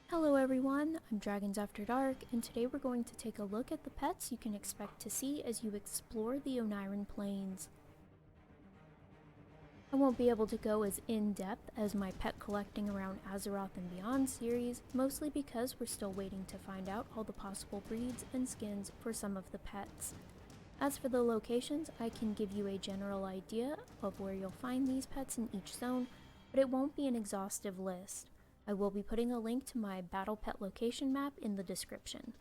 Hello everyone, I'm Dragons After Dark, and today we're going to take a look at the pets you can expect to see as you explore the Ohn'ahran Plains. I won't be able to go as in-depth as my pet collecting around Azeroth and Beyond series, mostly because we're still waiting to find out all the possible breeds and skins for some of the pets. As for the locations, I can give you a general idea of where you'll find these pets in each zone, but it won't be an exhaustive list. I will be putting a link to my battle pet location map in the description.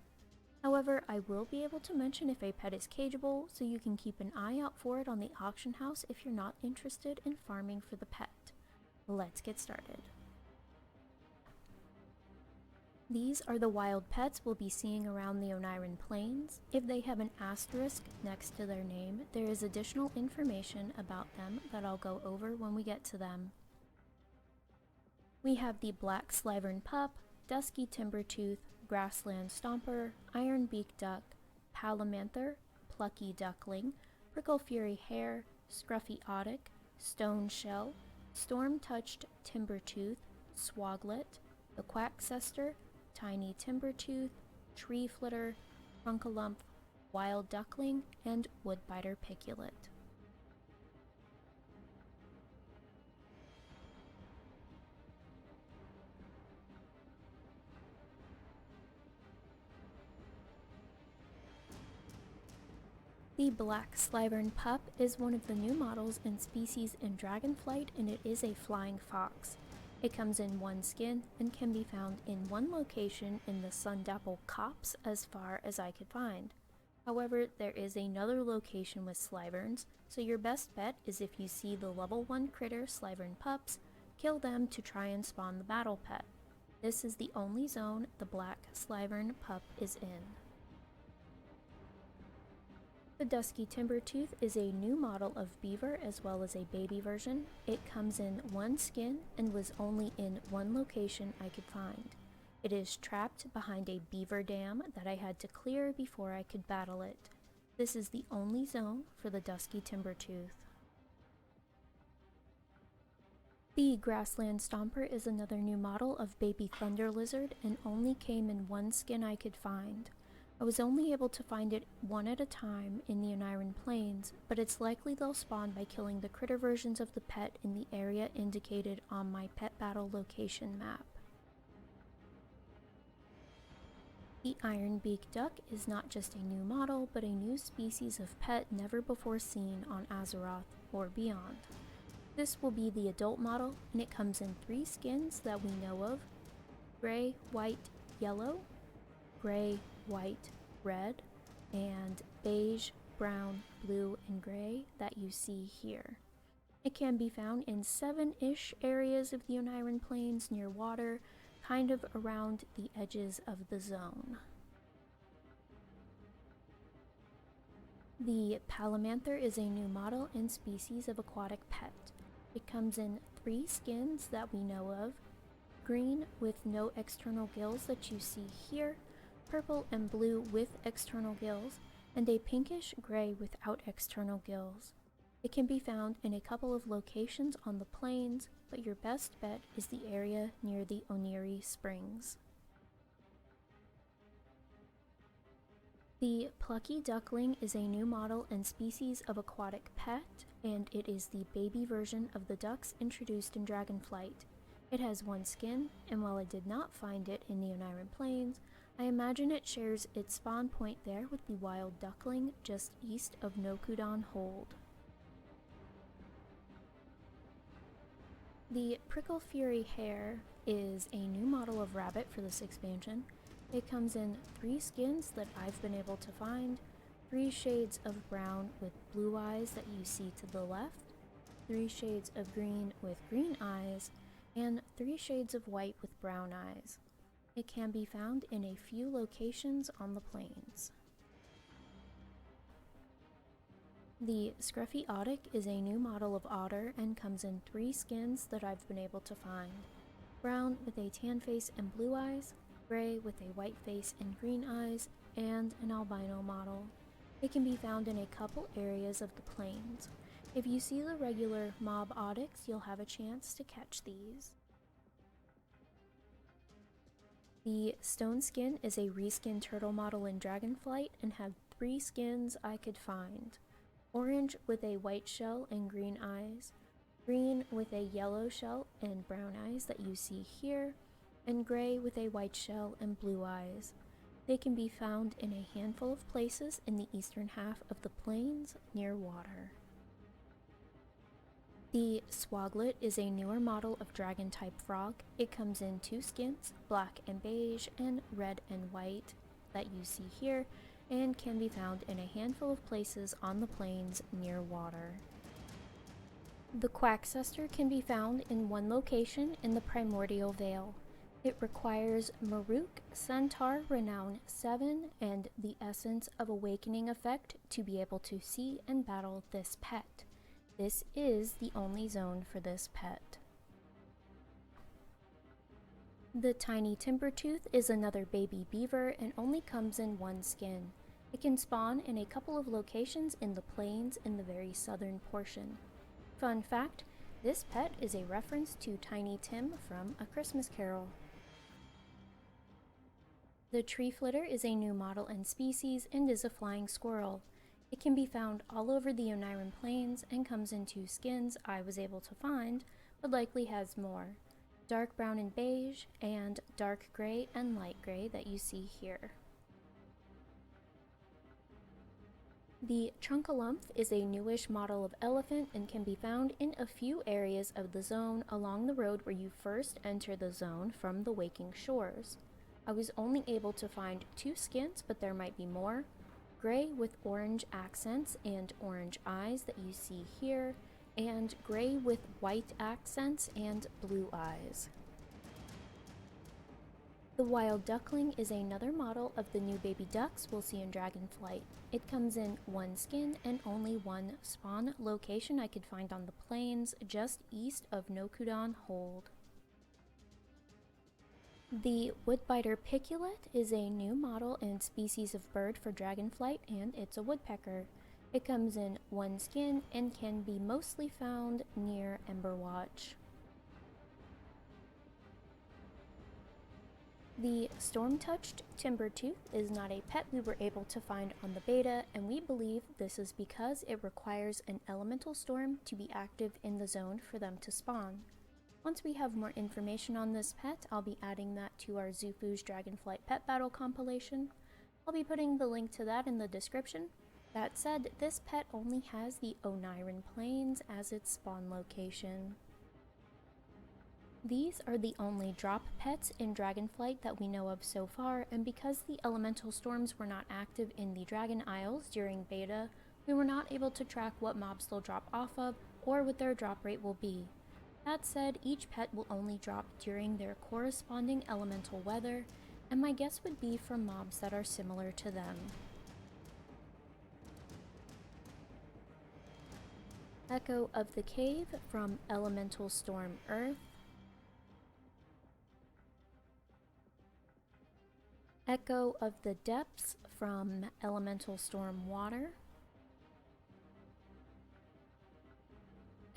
However, I will be able to mention if a pet is cageable, so you can keep an eye out for it on the auction house if you're not interested in farming for the pet. Let's get started. These are the wild pets we'll be seeing around the Ohn'ahran Plains. If they have an asterisk next to their name, there is additional information about them that I'll go over when we get to them. We have the Black Slyvern Pup, Dusky Timbertooth, Grassland Stomper, Iron-beaked Duck, Palamanther, Plucky Duckling, Prickle Fury Hare, Scruffy Oddick, Stone Shell, Storm-touched Timbertooth, Swoglet, the Quackcester, Tiny Timbertooth, Tree Flitter, Trunkalump, Wild Duckling, and Woodbiter Piculet. The Black Slyvern Pup is one of the new models and species in Dragonflight, and it is a flying fox. It comes in one skin and can be found in one location in the Sundapple Copse as far as I could find. However, there is another location with Slyverns, so your best bet is if you see the level 1 critter Slyvern pups, kill them to try and spawn the battle pet. This is the only zone the Black Slyvern Pup is in. The Dusky Timbertooth is a new model of beaver as well as a baby version. It comes in one skin and was only in one location I could find. It is trapped behind a beaver dam that I had to clear before I could battle it. This is the only zone for the Dusky Timbertooth. The Grassland Stomper is another new model of baby thunder lizard and only came in one skin I could find. I was only able to find it one at a time in the Ohn'ahran Plains, but it's likely they'll spawn by killing the critter versions of the pet in the area indicated on my pet battle location map. The Iron-beaked Duck is not just a new model, but a new species of pet never before seen on Azeroth or beyond. This will be the adult model, and it comes in 3 skins that we know of: gray, white, yellow, gray, white, red, and beige, brown, blue, and gray that you see here. It can be found in 7-ish areas of the Ohn'ahran Plains near water, kind of around the edges of the zone. The Palamanther is a new model and species of aquatic pet. It comes in 3 skins that we know of: green with no external gills that you see here, purple and blue with external gills, and a pinkish gray without external gills. It can be found in a couple of locations on the plains, but your best bet is the area near the Oniri Springs. The Plucky Duckling is a new model and species of aquatic pet, and it is the baby version of the ducks introduced in Dragonflight. It has one skin, and while I did not find it in the Ohn'ahran Plains, I imagine it shares its spawn point there with the wild duckling just east of Nokudan Hold. The Prickle Fury Hare is a new model of rabbit for this expansion. It comes in 3 skins that I've been able to find: 3 shades of brown with blue eyes that you see to the left, 3 shades of green with green eyes, and 3 shades of white with brown eyes. It can be found in a few locations on the plains. The Scruffy Oddick is a new model of otter and comes in 3 skins that I've been able to find: brown with a tan face and blue eyes, gray with a white face and green eyes, and an albino model. It can be found in a couple areas of the plains. If you see the regular mob Oddicks, you'll have a chance to catch these. The stone skin is a reskin turtle model in Dragonflight and had 3 skins I could find. Orange with a white shell and green eyes, green with a yellow shell and brown eyes that you see here, and gray with a white shell and blue eyes. They can be found in a handful of places in the eastern half of the plains near water. The Swoglet is a newer model of dragon-type frog. It comes in 2 skins, black and beige, and red and white, that you see here, and can be found in a handful of places on the plains near water. The Quackcester can be found in 1 location in the Primordial Vale. It requires Maruukai Centaur Renown 7 and the Essence of Awakening effect to be able to see and battle this pet. This is the only zone for this pet. The Tiny Timbertooth is another baby beaver and only comes in 1 skin. It can spawn in a couple of locations in the plains in the very southern portion. Fun fact, this pet is a reference to Tiny Tim from A Christmas Carol. The Tree Flitter is a new model and species and is a flying squirrel. It can be found all over the Ohn'ahran Plains and comes in 2 skins I was able to find, but likely has more. Dark brown and beige, and dark gray and light gray that you see here. The Chunkalumph is a newish model of elephant and can be found in a few areas of the zone along the road where you first enter the zone from the Waking Shores. I was only able to find 2 skins, but there might be more. Gray with orange accents and orange eyes that you see here, and gray with white accents and blue eyes. The Wild Duckling is another model of the new baby ducks we'll see in Dragonflight. It comes in 1 skin and only 1 spawn location I could find on the plains just east of Nokudan Hold. The Woodbiter Piculet is a new model and species of bird for Dragonflight, and it's a woodpecker. It comes in 1 skin and can be mostly found near Emberwatch. The Storm-Touched Timbertooth is not a pet we were able to find on the beta, and we believe this is because it requires an elemental storm to be active in the zone for them to spawn. Once we have more information on this pet, I'll be adding that to our Zufu's Dragonflight Pet Battle compilation. I'll be putting the link to that in the description. That said, this pet only has the Ohn'ahran Plains as its spawn location. These are the only drop pets in Dragonflight that we know of so far, and because the elemental storms were not active in the Dragon Isles during beta, we were not able to track what mobs they'll drop off of or what their drop rate will be. That said, each pet will only drop during their corresponding elemental weather, and my guess would be from mobs that are similar to them. Echo of the Cave from Elemental Storm Earth. Echo of the Depths from Elemental Storm Water.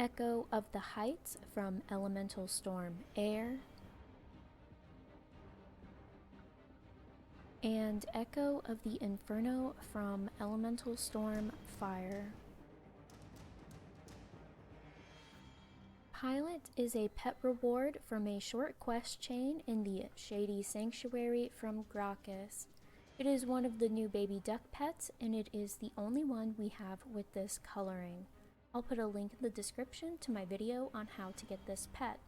Echo of the Heights from Elemental Storm Air. And Echo of the Inferno from Elemental Storm Fire. Pilot is a pet reward from a short quest chain in the Shady Sanctuary from Gracchus. It is one of the new baby duck pets, and it is the only one we have with this coloring. I'll put a link in the description to my video on how to get this pet.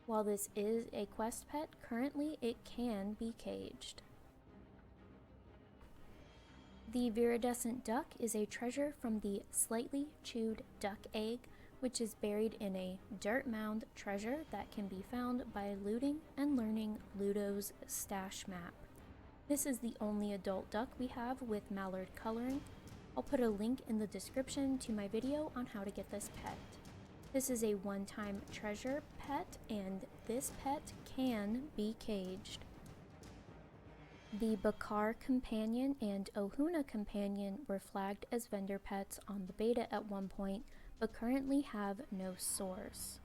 While this is a quest pet, currently it can be caged. The Viridescent duck is a treasure from the Slightly Chewed Duck Egg, which is buried in a dirt mound treasure that can be found by looting and learning Ludo's stash map. This is the only adult duck we have with mallard coloring. I'll put a link in the description to my video on how to get this pet. This is a one-time treasure pet, and this pet can be caged. The Bakar Companion and Ohuna Companion were flagged as vendor pets on the beta at one point, but currently have no source.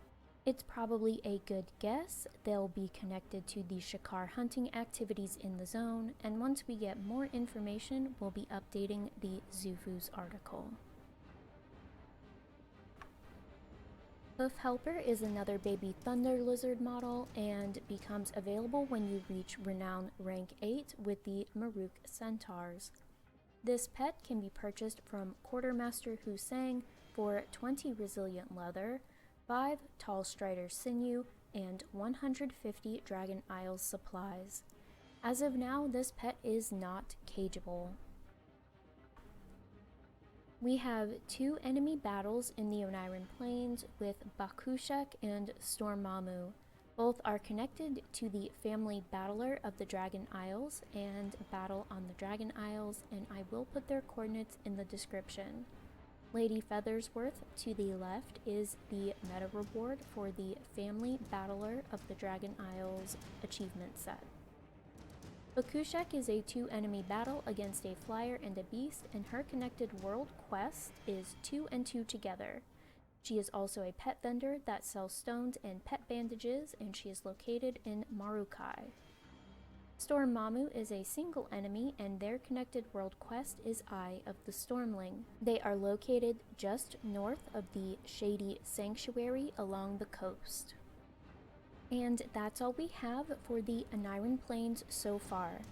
It's probably a good guess. They'll be connected to the shikar hunting activities in the zone, and once we get more information, we'll be updating the Zufu's article. Hoof Helper is another baby thunder lizard model and becomes available when you reach Renown rank 8 with the Maruukai centaurs. This pet can be purchased from Quartermaster Husang for 20 resilient leather, 5 tall strider sinew, and 150 Dragon Isles supplies. As of now, this pet is not cageable. We have 2 enemy battles in the Ohn'ahran Plains with Bakhushek and Stormamu. Both are connected to the family battler of the Dragon Isles and battle on the Dragon Isles, and I will put their coordinates in the description. Lady Feathersworth to the left is the meta reward for the family battler of the Dragon Isles achievement set. Bakhushek is a 2 enemy battle against a flyer and a beast, and her connected world quest is 2 and 2 together. She is also a pet vendor that sells stones and pet bandages, and she is located in Maruukai. Stormamu is a single enemy, and their connected world quest is Eye of the Stormling. They are located just north of the Shady Sanctuary along the coast. And that's all we have for the Ohn'ahran Plains so far.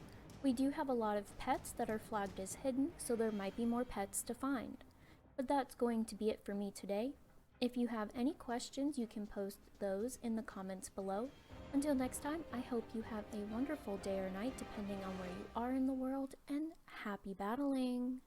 We do have a lot of pets that are flagged as hidden, so there might be more pets to find. But that's going to be it for me today. If you have any questions, you can post those in the comments below. Until next time, I hope you have a wonderful day or night depending on where you are in the world, and happy battling!